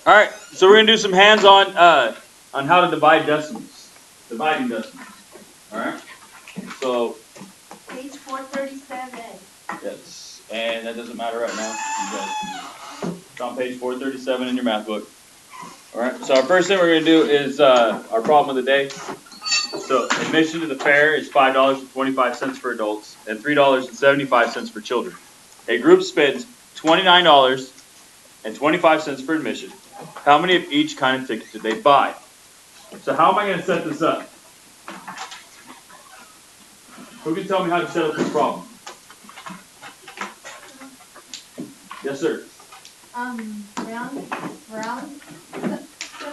All right, so we're gonna do some hands-on on how to divide decimals, dividing decimals. All right. So Page 437. yes, and that doesn't matter right now. You guys can, it's on page 437 in your math book. All right. So our first thing we're gonna do is our problem of the day. So admission to the fair is $5.25 for adults and $3.75 for children. A group spends $29.25 for admission. How many of each kind of ticket did they buy? So how am I going to set this up? Who can tell me how to set up this problem? Yes, sir. Round the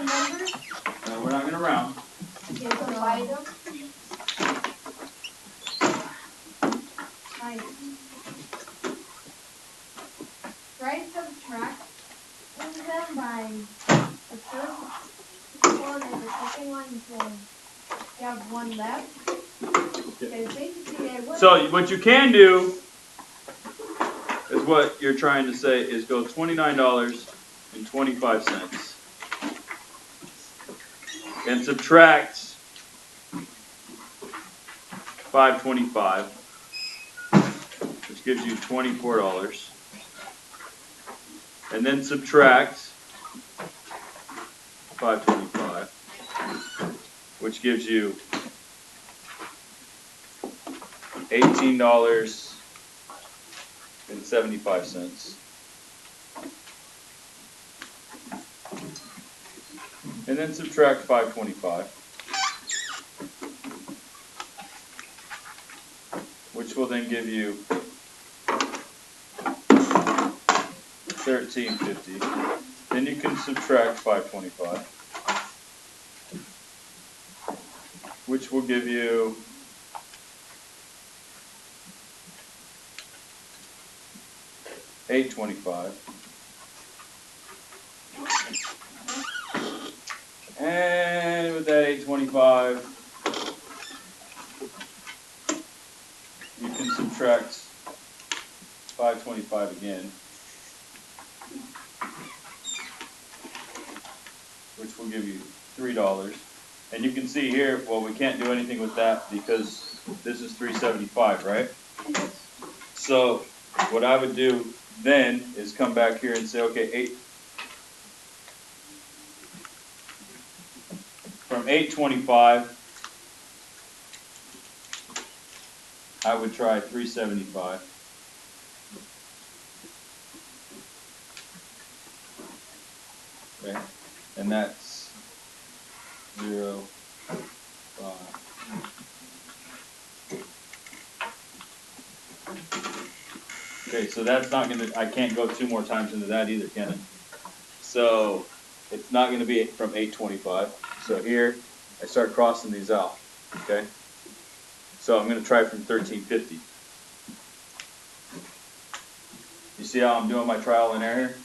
numbers. No, we're not going to round. Okay, divide them. Try to subtract them by the first one and the second one until you have one left. Okay, basically so what you can do is what you're trying to say is go $29.25 and subtract $5.25, which gives you $24, and then subtract $5.25, which gives you $18.75. And then subtract $5.25, which will then give you $13.50. Then you can subtract $5.25, which will give you $8.25. And with that $8.25, you can subtract $5.25 again, which will give you $3. And you can see here, well, we can't do anything with that because this is $3.75, right? So what I would do then is come back here and say, okay, from $8.25, I would try $3.75. Okay, and that's 0, 5. Okay, so that's not gonna, I can't go 2 more times into that either, can I? So it's not gonna be from $8.25. So here, I start crossing these out, okay? So I'm gonna try from $13.50. You see how I'm doing my trial and error?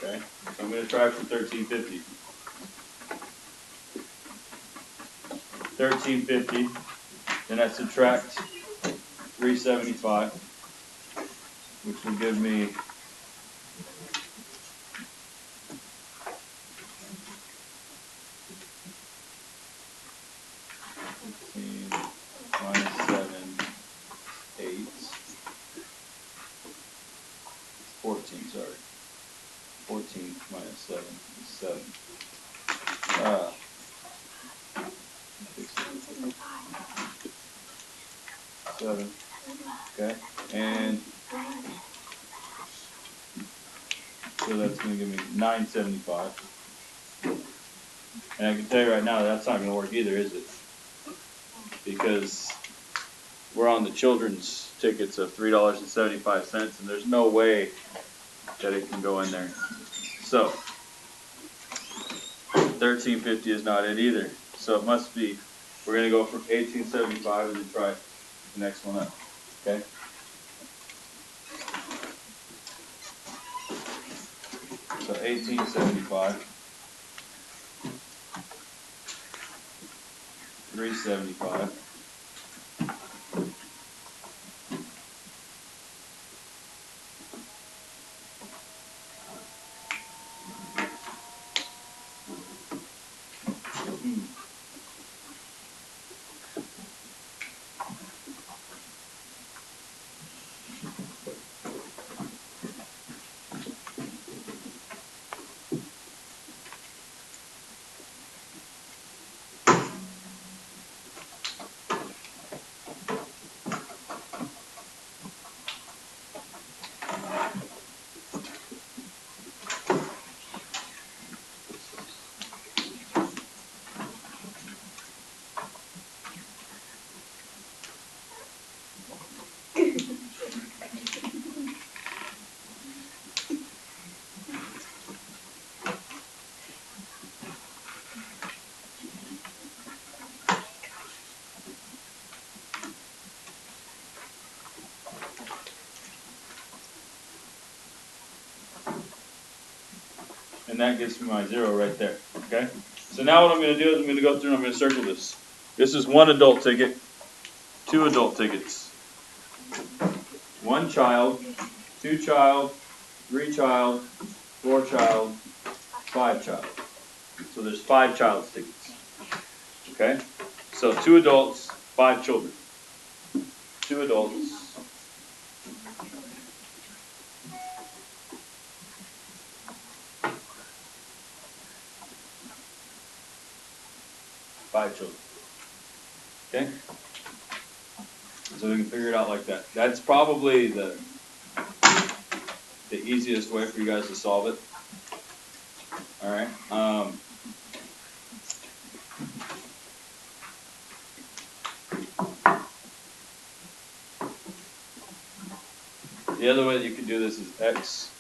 Okay, so I'm gonna try from $13.50. $13.50, then I subtract $3.75, which will give me minus 7, 8, 14, sorry. 14 minus 7 is 7. 7. Okay, and so that's going to give me $9.75. And I can tell you right now that's not going to work either, is it? Because we're on the children's tickets of $3.75, and there's no way that it can go in there. So $13.50 is not it either. So it must be, we're going to go from $18.75 and then try the next one up. Okay? So $18.75, $3.75, and that gives me my 0 right there, okay? So now what I'm going to do is I'm going to go through and I'm going to circle this. This is 1 adult ticket, 2 adult tickets, 1 child, 2 child, 3 child, 4 child, 5 child. So there's 5 child's tickets, okay? So 2 adults, 5 children. 2 adults, 5 children. Okay? So we can figure it out like that. That's probably the easiest way for you guys to solve it. All right. The other way that you can do this is x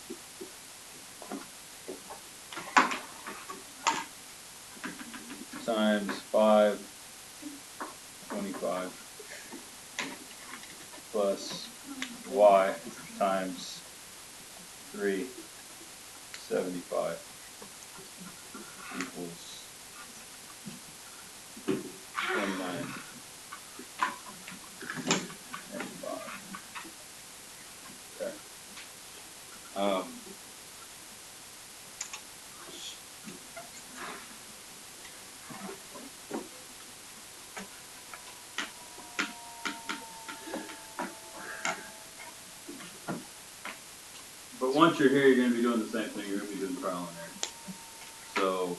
times 5, 25 plus y times 3, 75 equals 29 and 5. Okay. But once you're here, you're going to be doing the same thing. You're going to be doing trial and error. So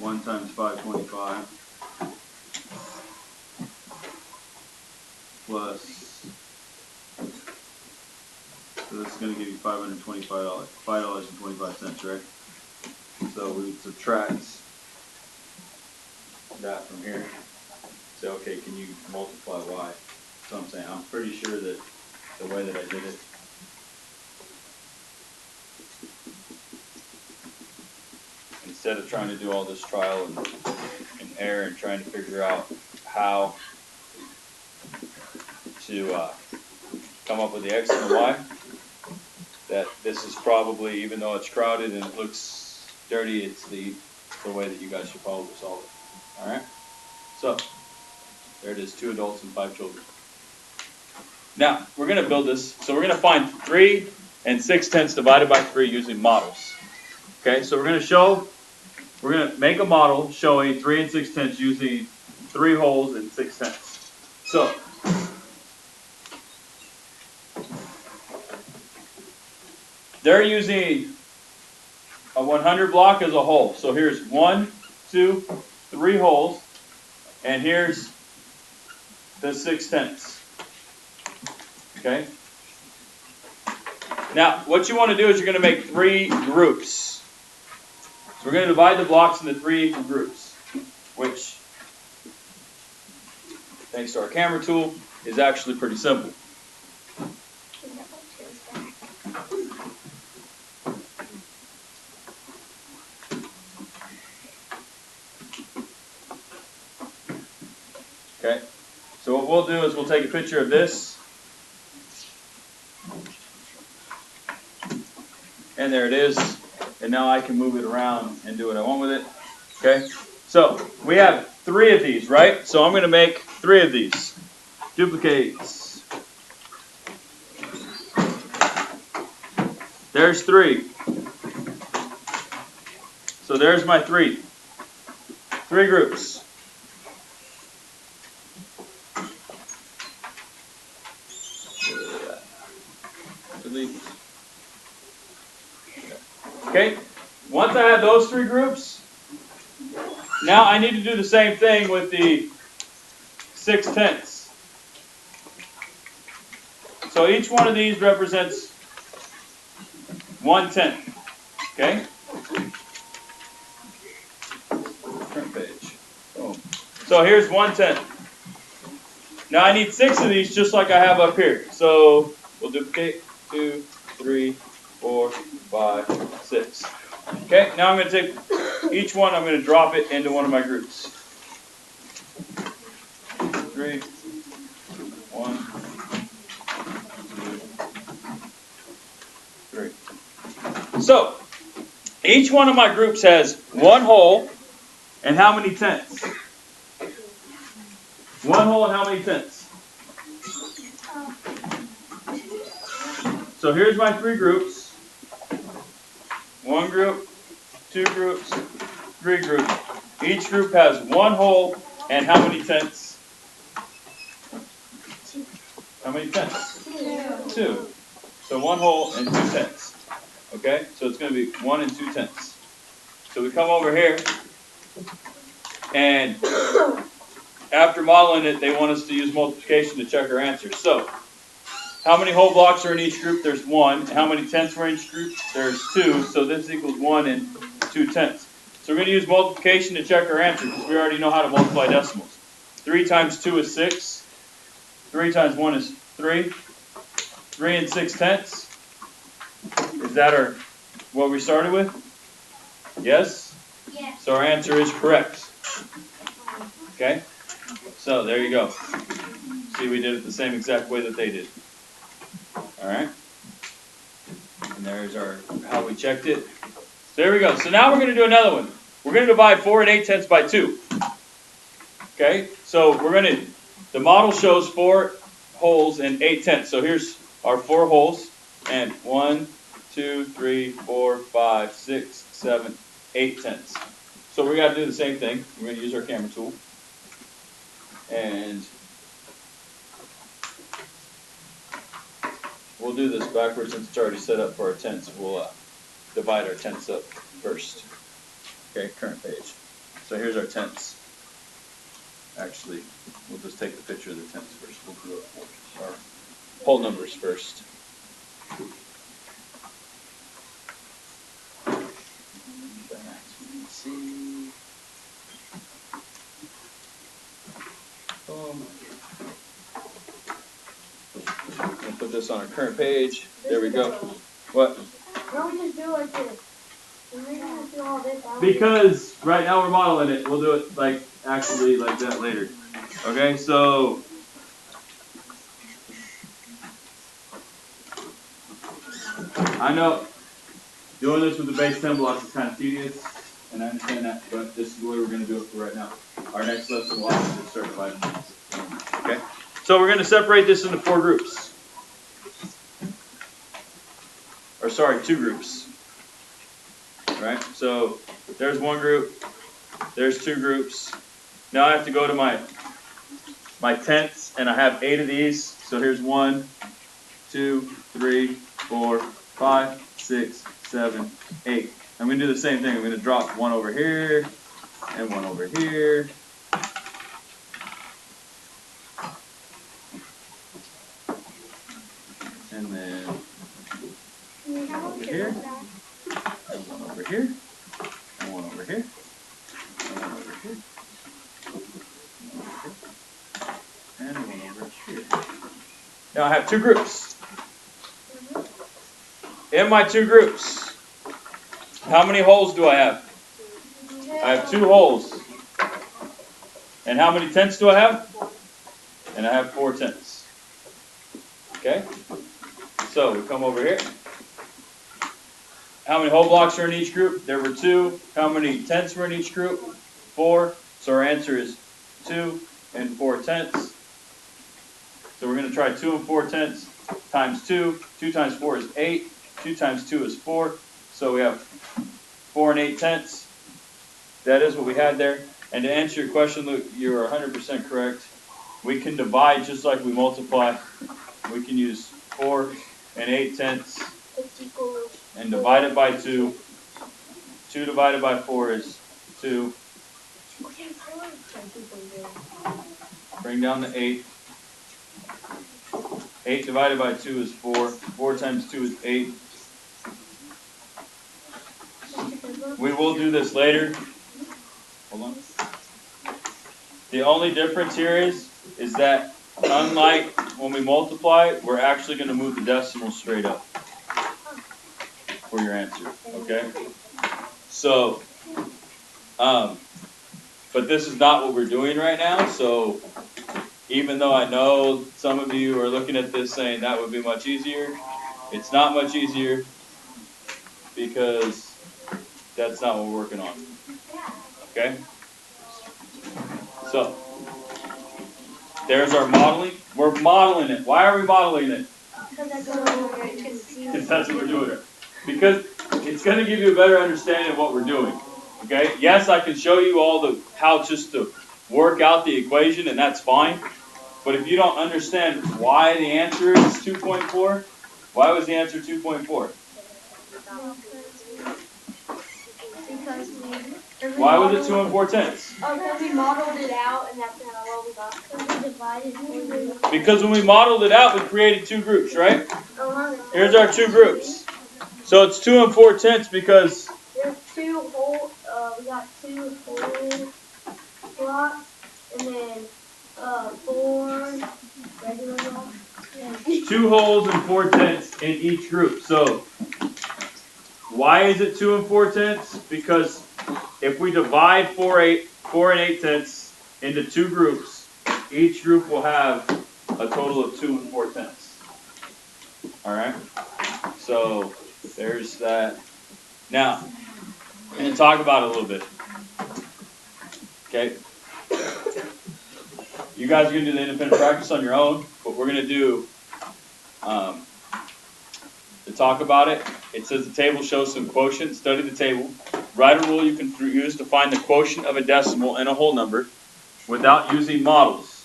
1 times 525 plus, so this is going to give you $525, $5.25, right? So we would subtract that from here. Say, okay, can you multiply y? So I'm saying, I'm pretty sure that the way that I did it, instead of trying to do all this trial and error and trying to figure out how to come up with the x and the y, that this is probably, even though it's crowded and it looks dirty, it's the way that you guys should probably solve it. All right? So, there it is, 2 adults and 5 children. Now, we're going to build this. So we're going to find 3 and 6/10 divided by 3 using models. Okay, so we're going to make a model showing 3 and 6/10 using 3 wholes and 6/10. So, they're using a 100 block as a whole. So here's 1, 2, 3 holes, and here's the 6/10. Okay? Now, what you want to do is you're going to make 3 groups. So we're going to divide the blocks into 3 equal groups, which, thanks to our camera tool, is actually pretty simple. Okay, so what we'll do is we'll take a picture of this, and there it is, and now I can move it around and do what I want with it. Okay, so we have 3 of these, right? So I'm going to make 3 of these. Duplicates. There's 3. So there's my 3. 3 groups. Okay, once I have those 3 groups, now I need to do the same thing with the 6/10. So each one of these represents 1/10. Okay? Print page. Boom. So here's 1/10. Now I need 6 of these just like I have up here. So we'll duplicate 2, 3, 4, 5, 6. Okay, now I'm going to take each one, I'm going to drop it into one of my groups. 3, 1, 2, 3. So, Each one of my groups has one whole and how many tenths? One whole and how many tenths? So here's my three groups. One group, two groups, three groups. Each group has one whole and how many tenths? How many tenths? Two. So one whole and 2/10. Okay? So it's going to be 1 and 2/10. So we come over here, and after modeling it, they want us to use multiplication to check our answers. So, how many whole blocks are in each group? There's 1. How many tenths are in each group? There's 2. So this equals 1 and 2/10. So we're going to use multiplication to check our answer because we already know how to multiply decimals. 3 times 2 is 6. 3 times 1 is 3. 3 and 6/10. Is that what we started with? Yes? Yes. So our answer is correct. Okay? So there you go. See, we did it the same exact way that they did. Alright? And there's how we checked it. So there we go. So now we're going to do another one. We're going to divide 4 and 8/10 by 2. Okay? So the model shows 4 holes and 8/10. So here's our 4 holes. And 1, 2, 3, 4, 5, 6, 7, 8/10. So we got to do the same thing. We're going to use our camera tool. And we'll do this backwards since it's already set up for our tenths. We'll divide our tenths up first. Okay, current page. So here's our tenths. Actually, we'll just take the picture of the tenths first. We'll do our whole numbers first. See. We'll put this on our current page. There we go. What? Why don't we just do it like this? We don't do all this. Because right now we're modeling it. We'll do it actually like that later. Okay, so I know doing this with the base 10 blocks is kind of tedious, and I understand that, but this is the way we're going to do it for right now. Our next lesson will actually start dividing things. Okay, so we're going to separate this into 4 groups. Or sorry, 2 groups. All right, so there's 1 group, there's 2 groups. Now I have to go to my tenths, and I have 8 of these. So here's 1, 2, 3, 4, 5, 6, 7, 8. I'm going to do the same thing. I'm going to drop 1 over here and 1 over here. And then 1 over here, and 1 over here, and 1 over here, and 1 over here, and 1 over here. Now I have 2 groups. In my 2 groups, how many holes do I have? I have 2 holes. And how many tenths do I have? And I have 4 tenths. Okay? So we come over here. How many whole blocks are in each group? There were 2. How many tenths were in each group? 4. So our answer is 2 and 4 tenths. So we're going to try 2 and 4 tenths times 2. 2 times 4 is 8. 2 times 2 is 4. So we have 4 and 8/10. That is what we had there. And to answer your question, Luke, you are 100% correct. We can divide just like we multiply. We can use 4 and 8/10 and divide it by 2. 2 divided by 4 is 2. Bring down the 8. 8 divided by 2 is 4. 4 times 2 is 8. We will do this later. Hold on. The only difference here is that unlike when we multiply, we're actually going to move the decimal straight up for your answer. Okay? So, but this is not what we're doing right now. So, even though I know some of you are looking at this saying that would be much easier, it's not much easier because That's not what we're working on. Yeah. Okay? So, there's our modeling. We're modeling it. Why are we modeling it? Because that's what we're confused. Because that's what we're doing it. Because it's going to give you a better understanding of what we're doing. Okay? Yes, I can show you all the how just to work out the equation, and that's fine. But if you don't understand why the answer is 2.4, why was the answer 2.4? Because Why was it 2 1/4? because we modeled it out and that's what we got. Because we divided. Because when we modeled it out, we created two groups, right? Here's our two groups. So it's 2 4/10 because There's two whole. We got two whole blocks and then 4 regular blocks. 2 wholes and 4/10 in each group. So why is it 2 4/10? Because if we divide 4 and 8/10 into two groups, each group will have a total of 2 4/10. All right. So there's that. Now, I'm going to talk about it a little bit. Okay. You guys are going to do the independent practice on your own, but we're going to do, to talk about it, it says the table shows some quotients. Study the table. Write a rule you can use to find the quotient of a decimal and a whole number without using models.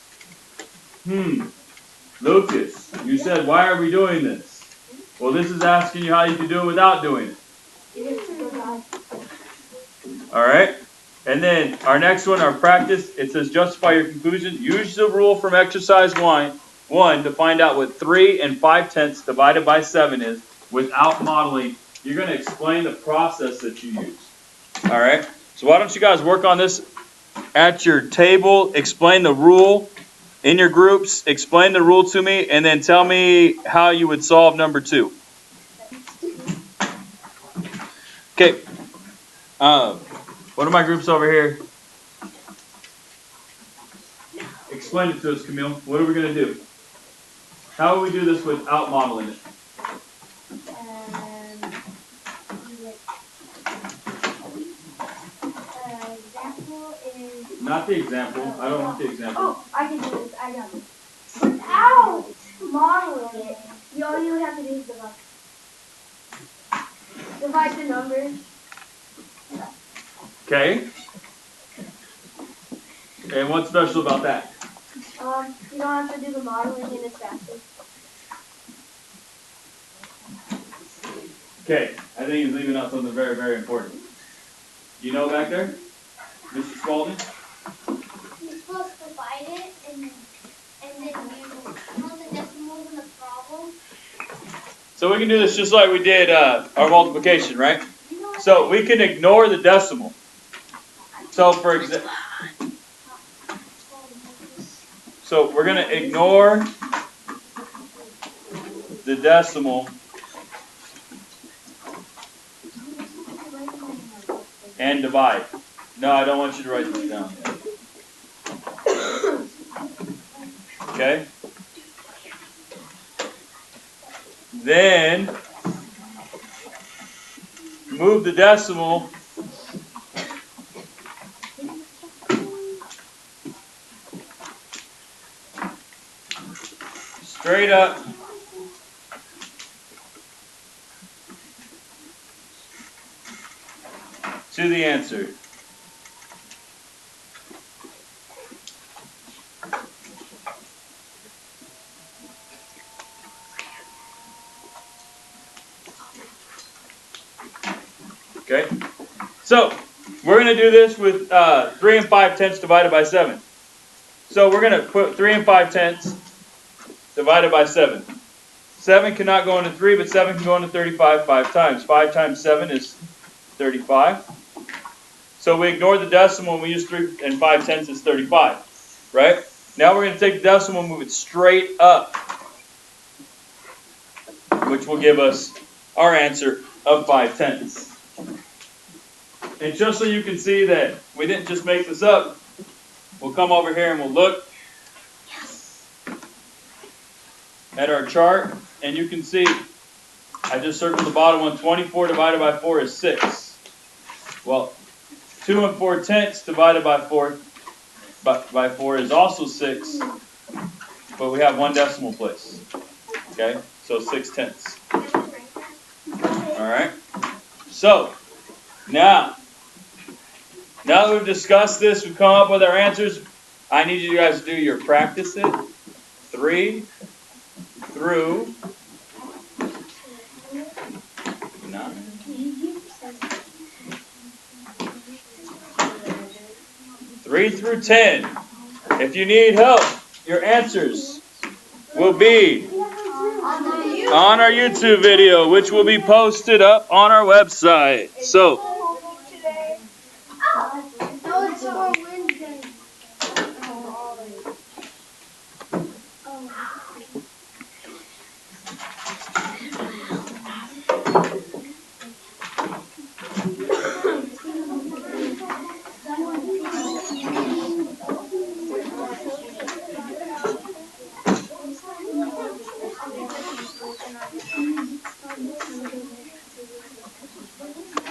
Lucas, you said, why are we doing this? Well, this is asking you how you can do it without doing it. All right. And then our next one, our practice, it says justify your conclusion. Use the rule from exercise 1 to find out what 3 and 5/10 divided by 7 is without modeling. You're going to explain the process that you use. All right. So why don't you guys work on this at your table, explain the rule in your groups, explain the rule to me, and then tell me how you would solve number 2. Okay. One of my groups over here. Explain it to us, Camille. What are we going to do? How will we do this without modeling it? Example is. Not the example. I don't want the example. Oh, I can do this. I got this. Without modeling it, all you have to do is divide. Divide the numbers. Okay. And what's special about that? You don't have to do the modeling and it's faster. Okay. I think he's leaving out something very, very important. You know back there? Mr. Spalding? You're supposed to divide it and then you know the decimals in the problem. So we can do this just like we did our multiplication, right? So we can ignore the decimal. So for example, so we're going to ignore the decimal and divide. No, I don't want you to write this down yet. Okay? Then move the decimal straight up to the answer. Okay, so we're going to do this with 3 and 5/10 divided by 7. So we're going to put 3 and 5/10 divided by 7. 7 cannot go into 3, but 7 can go into 35 5 times. 5 times 7 is 35. So we ignore the decimal and we use 3 and 5/10 is 35. Right? Now we're going to take the decimal and move it straight up, which will give us our answer of 5/10. And just so you can see that we didn't just make this up, we'll come over here and we'll look at our chart, and you can see I just circled the bottom one. 24 divided by 4 is 6. Well, 2 4/10 divided by 4 by 4 is also 6, but we have 1 decimal place. Okay, so 6/10. All right. So now that we've discussed this, we've come up with our answers. I need you guys to do your practice it 3 through 9. 3 through 10. If you need help, your answers will be on our YouTube video, which will be posted up on our website. So